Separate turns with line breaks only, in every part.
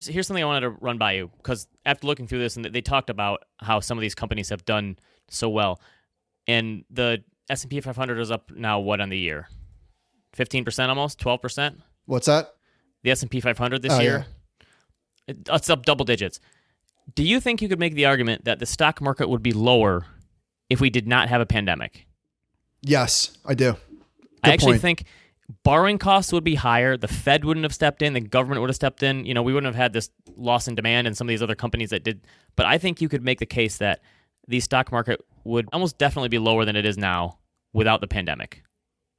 So here's something I wanted to run by you, because after looking through this, and they talked about how some of these companies have done so well, and the S&P 500 is up now, what, on the year? 15% almost? 12%?
What's that?
The S&P 500 this year? Yeah. It's up double digits. Do you think you could make the argument that the stock market would be lower if we did not have a pandemic?
Yes, I do.
I actually think borrowing costs would be higher. The Fed wouldn't have stepped in. The government would have stepped in. We wouldn't have had this loss in demand and some of these other companies that did. But I think you could make the case that the stock market would almost definitely be lower than it is now without the pandemic,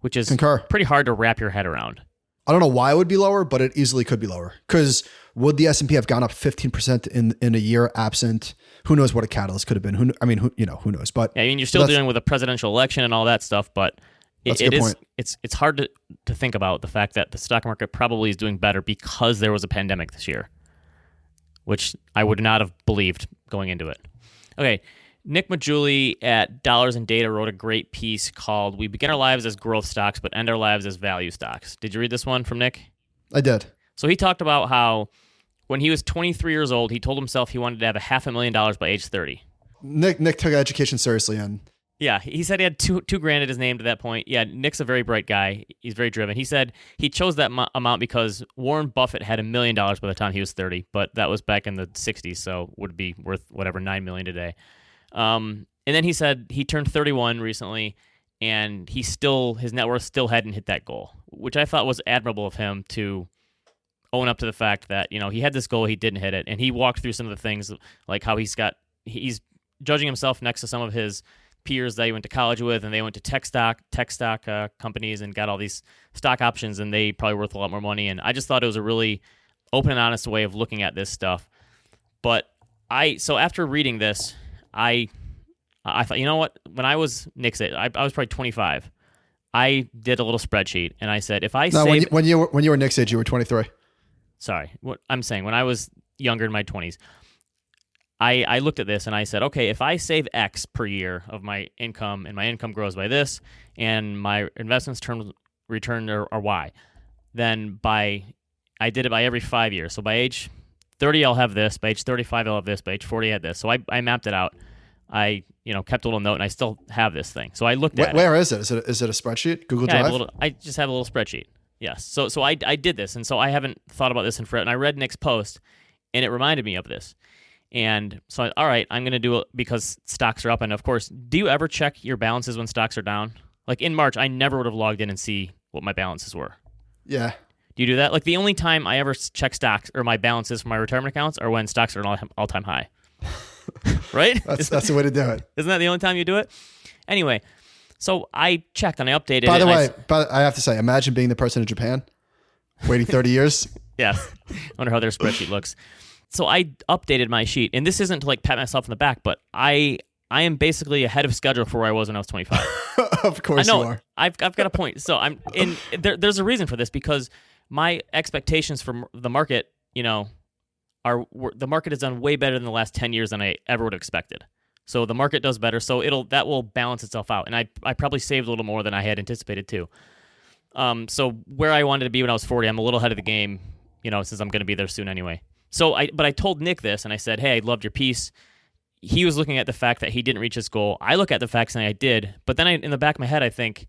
which is pretty hard to wrap your head around.
I don't know why it would be lower, but it easily could be lower. Because would the S&P have gone up 15% in a year absent? Who knows what a catalyst could have been? Who knows? But
yeah, I mean, you're still dealing with a presidential election and all that stuff, but it's hard to think about the fact that the stock market probably is doing better because there was a pandemic this year, which I would not have believed going into it. Okay, Nick Majuli at Dollars and Data wrote a great piece called "We Begin Our Lives as Growth Stocks, but End Our Lives as Value Stocks." Did you read this one from Nick?
I did.
So he talked about how when he was 23 years old, he told himself he wanted to have $500,000 by age 30.
Nick took education seriously, and
yeah, he said he had two grand at his name to that point. Yeah, Nick's a very bright guy. He's very driven. He said he chose that amount because Warren Buffett had $1 million by the time he was 30, but that was back in the 60s, so would be worth whatever, $9 million today. And then he said he turned 31 recently, and his net worth still hadn't hit that goal, which I thought was admirable of him to own up to the fact that, he had this goal, he didn't hit it, and he walked through some of the things like how he's judging himself next to some of his peers that he went to college with, and they went to tech stock companies and got all these stock options, and they probably worth a lot more money. And I just thought it was a really open and honest way of looking at this stuff. But so after reading this, I thought, you know what? When I was Nick's age, I was probably 25. I did a little spreadsheet, and I said, if I save...
when you were Nick's age, you were 23.
Sorry, what I'm saying, when I was younger in my 20s, I looked at this and I said, okay, if I save X per year of my income and my income grows by this and my investments return are Y, then I did it by every 5 years. So by age 30, I'll have this. By age 35, I'll have this. By age 40, I had this. So I mapped it out. I kept a little note, and I still have this thing. So I looked at it.
Where is it? Is it a spreadsheet? Google Drive?
I just have a little spreadsheet. Yes. So I did this, and so I haven't thought about this in forever. And I read Nick's post, and it reminded me of this. And so, all right, I'm going to do it because stocks are up. And of course, do you ever check your balances when stocks are down? Like in March, I never would have logged in and see what my balances were.
Yeah.
Do you do that? Like the only time I ever check stocks or my balances for my retirement accounts are when stocks are at an all-time high. Right?
That's the way to do it.
Isn't that the only time you do it? Anyway, so I checked and I updated it.
By the way, I have to say, imagine being the person in Japan waiting 30 years.
Yeah. I wonder how their spreadsheet looks. So I updated my sheet, and this isn't to like pat myself on the back, but I am basically ahead of schedule for where I was when I was 25.
Of course you are.
I've got a point. So there's a reason for this, because my expectations for the market, the market has done way better in the last 10 years than I ever would have expected. So the market does better, so that will balance itself out. And I probably saved a little more than I had anticipated too. So where I wanted to be when I was 40, I'm a little ahead of the game, since I'm going to be there soon anyway. So but I told Nick this, and I said, hey, I loved your piece. He was looking at the fact that he didn't reach his goal. I look at the fact saying I did, but then in the back of my head, I think,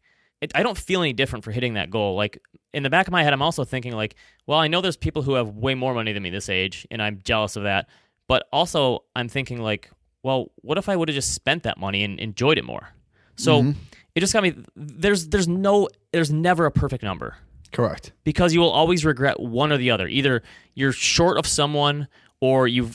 I don't feel any different for hitting that goal. Like, in the back of my head, I'm also thinking, like, well, I know there's people who have way more money than me this age, and I'm jealous of that. But also, I'm thinking, like, well, what if I would have just spent that money and enjoyed it more? So it just got me, there's never a perfect number.
Correct. Because
you will always regret one or the other. Either you're short of someone, or you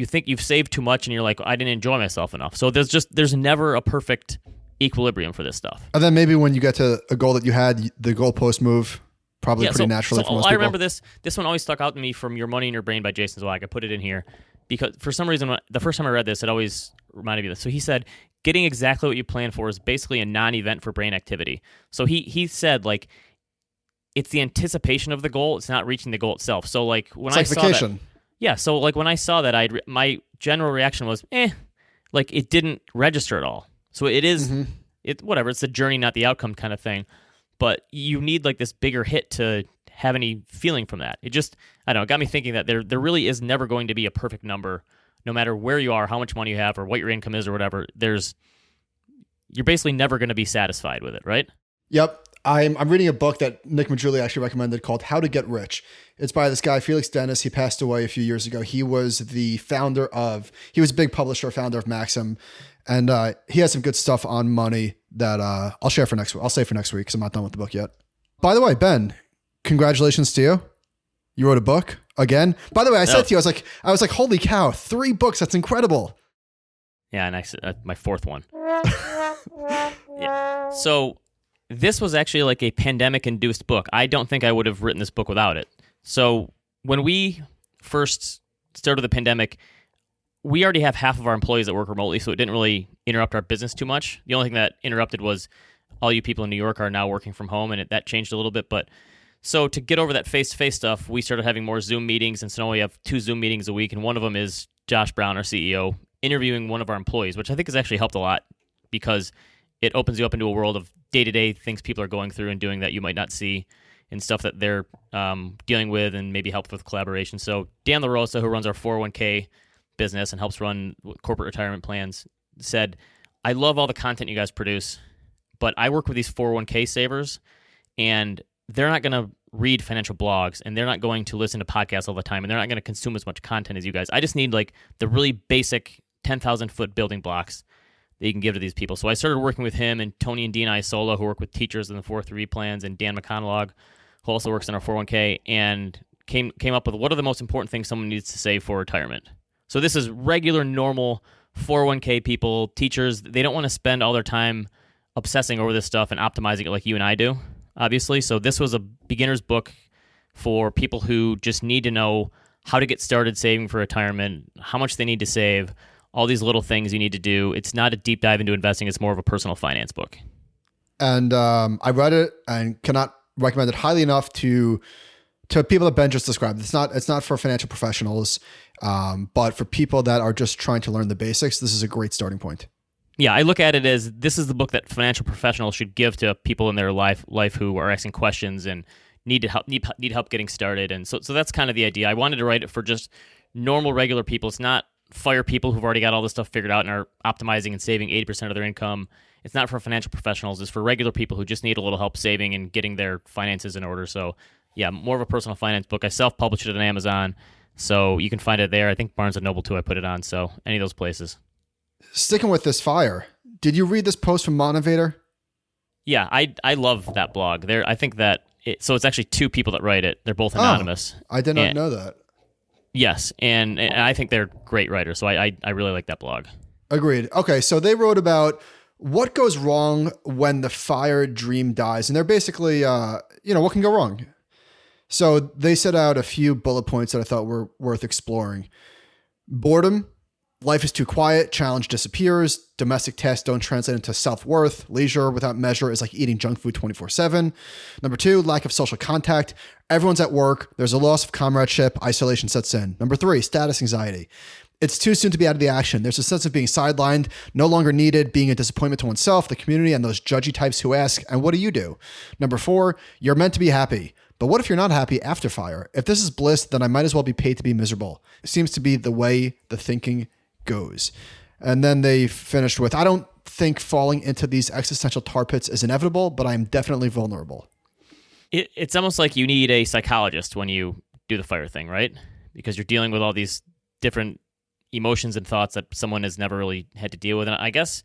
think you've saved too much and you're like, I didn't enjoy myself enough. So there's never a perfect equilibrium for this stuff.
And then maybe when you get to a goal that you had, the goalpost move pretty naturally for most people.
I remember this one always stuck out to me from Your Money in Your Brain by Jason Zweig. I put it in here because for some reason, the first time I read this, it always reminded me of this. So he said, getting exactly what you plan for is basically a non-event for brain activity. So he said, like, it's the anticipation of the goal. It's not reaching the goal itself. So like when I saw vacation. So like when I saw that, my general reaction was, like it didn't register at all. So it is, whatever. It's the journey, not the outcome kind of thing. But you need like this bigger hit to have any feeling from that. It just, I don't know, it got me thinking that there really is never going to be a perfect number, no matter where you are, how much money you have, or what your income is, or whatever. You're basically never going to be satisfied with it, right?
Yep. I'm reading a book that Nick Majuli actually recommended called How to Get Rich. It's by this guy, Felix Dennis. He passed away a few years ago. He was he was a big publisher, founder of Maxim. And he has some good stuff on money that I'll share for next week. I'll say for next week because I'm not done with the book yet. By the way, Ben, congratulations to you. You wrote a book again. By the way, I said to you, I was like, holy cow, 3 books. That's incredible.
Yeah, and my 4th one. Yeah. So this was actually like a pandemic-induced book. I don't think I would have written this book without it. So when we first started the pandemic, we already have half of our employees that work remotely, so it didn't really interrupt our business too much. The only thing that interrupted was all you people in New York are now working from home, and that changed a little bit. But so to get over that face-to-face stuff, we started having more Zoom meetings, and so now we have 2 Zoom meetings a week, and one of them is Josh Brown, our CEO, interviewing one of our employees, which I think has actually helped a lot because it opens you up into a world of day-to-day things people are going through and doing that you might not see, and stuff that they're dealing with, and maybe help with collaboration. So Dan LaRosa, who runs our 401k business and helps run corporate retirement plans, said, I love all the content you guys produce, but I work with these 401k savers, and they're not going to read financial blogs, and they're not going to listen to podcasts all the time, and they're not going to consume as much content as you guys. I just need like the really basic 10,000-foot building blocks that you can give to these people. So I started working with him and Tony and Dean Isola, who work with teachers in the 403 plans, and Dan McConaughey, who also works in our 401k, and came up with what are the most important things someone needs to save for retirement. So this is regular, normal 401k people, teachers. They don't want to spend all their time obsessing over this stuff and optimizing it like you and I do, obviously. So this was a beginner's book for people who just need to know how to get started saving for retirement, how much they need to save, all these little things you need to do. It's not a deep dive into investing. It's more of a personal finance book.
And I read it and cannot recommend it highly enough to people that Ben just described. It's not for financial professionals, but for people that are just trying to learn the basics. This is a great starting point.
Yeah, I look at it as this is the book that financial professionals should give to people in their life who are asking questions and need help getting started. And so that's kind of the idea. I wanted to write it for just normal, regular people. It's not fire people who've already got all this stuff figured out and are optimizing and saving 80% of their income. It's not for financial professionals. It's for regular people who just need a little help saving and getting their finances in order. So yeah, more of a personal finance book. I self-published it on Amazon, so you can find it there. I think Barnes & Noble too, I put it on, so any of those places.
Sticking with this fire, did you read this post from Motivator?
Yeah, I love that blog. I think that so it's actually 2 people that write it. They're both anonymous.
I did not know that.
Yes, and I think they're great writers, so I really like that blog.
Agreed. Okay, so they wrote about what goes wrong when the fire dream dies, and they're basically, what can go wrong? So they set out a few bullet points that I thought were worth exploring. Boredom. Life is too quiet. Challenge disappears. Domestic tasks don't translate into self-worth. Leisure without measure is like eating junk food 24/7. Number 2, lack of social contact. Everyone's at work. There's a loss of comradeship. Isolation sets in. Number 3, status anxiety. It's too soon to be out of the action. There's a sense of being sidelined, no longer needed, being a disappointment to oneself, the community, and those judgy types who ask, and what do you do? Number 4, you're meant to be happy. But what if you're not happy after fire? If this is bliss, then I might as well be paid to be miserable. It seems to be the way the thinking goes. And then they finished with, I don't think falling into these existential tar pits is inevitable, but I'm definitely vulnerable.
It's almost like you need a psychologist when you do the fire thing, right? Because you're dealing with all these different emotions and thoughts that someone has never really had to deal with. And I guess...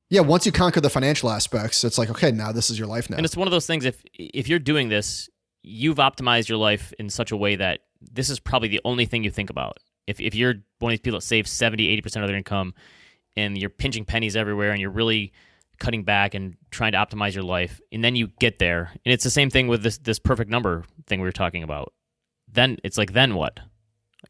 Yeah, once you conquer the financial aspects, it's like, okay, now this is your life now.
And it's one of those things, if you're doing this, you've optimized your life in such a way that this is probably the only thing you think about. If you're one of these people that saves 70, 80% of their income and you're pinching pennies everywhere and you're really cutting back and trying to optimize your life, and then you get there, and it's the same thing with this perfect number thing we were talking about, then it's like, then what?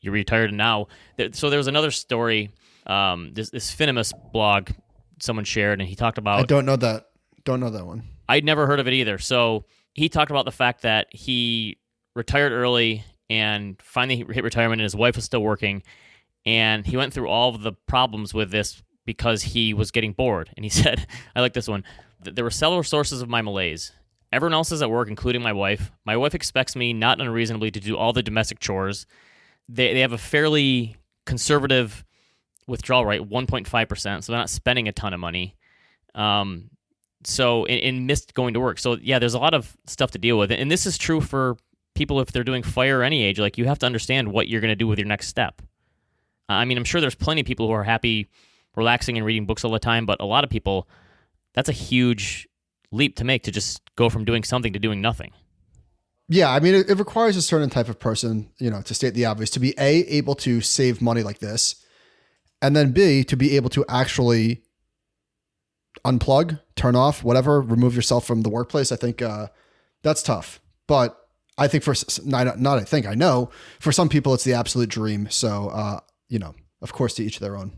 You're retired and now. So there was another story, this Finimus blog someone shared, and he talked about...
I don't know that one.
I'd never heard of it either. So he talked about the fact that he retired early and finally hit retirement and his wife was still working. And he went through all of the problems with this because he was getting bored. And he said, I like this one, there were several sources of my malaise. Everyone else is at work, including my wife. My wife expects me not unreasonably to do all the domestic chores. They have a fairly conservative withdrawal rate, 1.5%, so they're not spending a ton of money. So in missed going to work. So yeah, there's a lot of stuff to deal with, and this is true for people if they're doing fire or any age. Like, you have to understand what you're going to do with your next step. I mean, I'm sure there's plenty of people who are happy relaxing and reading books all the time, but a lot of people, that's a huge leap to make, to just go from doing something to doing nothing.
Yeah, I mean, it requires a certain type of person, to state the obvious, to be able to save money like this, and then B, to be able to actually unplug, turn off, whatever, remove yourself from the workplace. I think that's tough. But I think I know, for some people, it's the absolute dream. So, of course, to each their own.